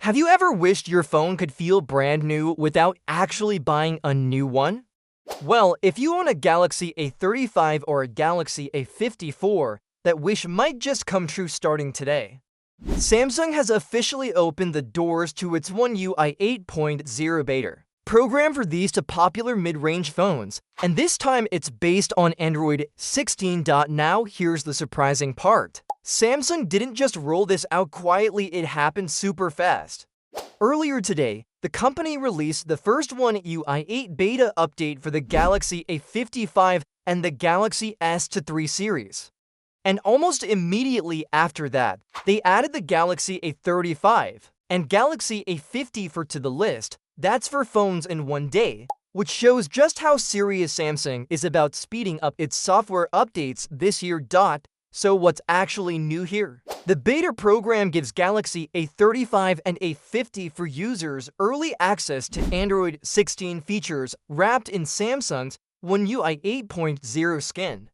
Have you ever wished your phone could feel brand new without actually buying a new one? Well, if you own a Galaxy A35 or a Galaxy A54, that wish might just come true starting today. Samsung has officially opened the doors to its One UI 8.0 beta, programmed for these to popular mid-range phones, and this time it's based on Android 16. Now, here's the surprising part. Samsung didn't just roll this out quietly, it happened super fast. Earlier today, the company released the first One UI 8 beta update for the Galaxy A55 and the Galaxy S23 series. And almost immediately after that, they added the Galaxy A35 and Galaxy A54 to the list. That's for phones in one day, which shows just how serious Samsung is about speeding up its software updates this year. So what's actually new here? The beta program gives Galaxy A35 and A54 users early access to Android 16 features wrapped in Samsung's One UI 8.0 skin.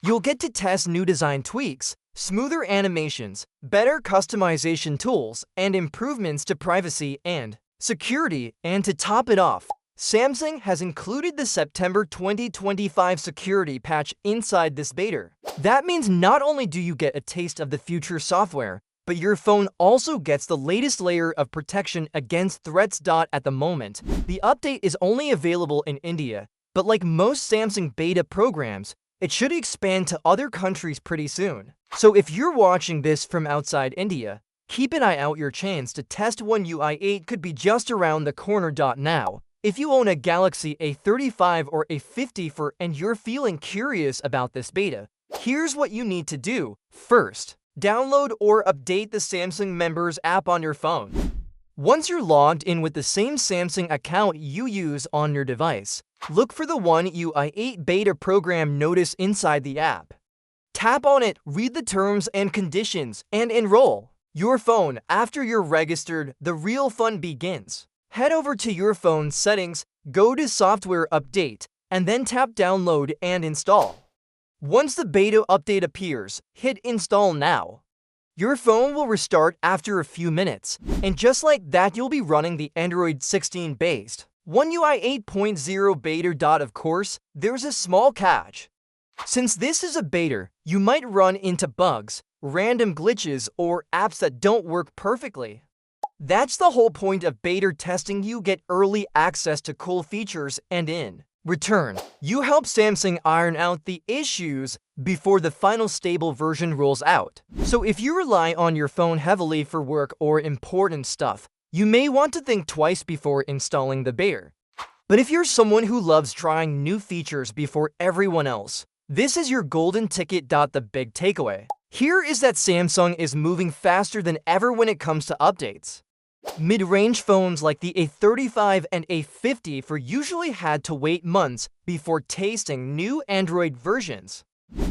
You'll get to test new design tweaks, smoother animations, better customization tools, and improvements to privacy and security. And to top it off, Samsung has included the September 2025 security patch inside this beta. That means not only do you get a taste of the future software, but your phone also gets the latest layer of protection against threats. At the moment, the update is only available in India, but like most Samsung beta programs, it should expand to other countries pretty soon. So if you're watching this from outside India, keep an eye out. Your chance to test One UI 8 could be just around the corner. Now, if you own a Galaxy A35 or A54 and you're feeling curious about this beta, here's what you need to do. First, download or update the Samsung Members app on your phone. Once you're logged in with the same Samsung account you use on your device, look for the One UI 8 beta program notice inside the app. Tap on it, read the terms and conditions, and enroll your phone. After you're registered, the real fun begins. Head over to your phone settings, go to Software Update, and then tap Download and Install. Once the beta update appears, hit Install Now. Your phone will restart after a few minutes, and just like that, you'll be running the Android 16-based One UI 8.0 beta. Of course, there's a small catch. Since this is a beta, you might run into bugs, random glitches, or apps that don't work perfectly. That's the whole point of beta testing. You get early access to cool features, and in return, you help Samsung iron out the issues before the final stable version rolls out. So if you rely on your phone heavily for work or important stuff, you may want to think twice before installing the beta. But if you're someone who loves trying new features before everyone else, this is your golden ticket. The big takeaway here is that Samsung is moving faster than ever when it comes to updates. Mid-range phones like the A35 and A54 usually had to wait months before tasting new Android versions.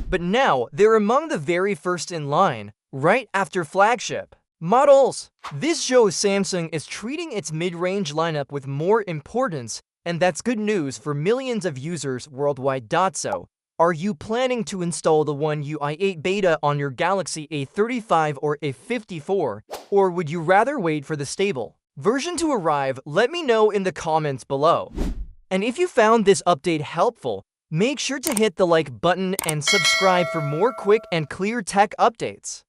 But now, they're among the very first in line, right after flagship models. This shows Samsung is treating its mid-range lineup with more importance, and that's good news for millions of users worldwide. So, are you planning to install the One UI 8 beta on your Galaxy A35 or A54, or would you rather wait for the stable version to arrive? Let me know in the comments below. And if you found this update helpful, make sure to hit the like button and subscribe for more quick and clear tech updates.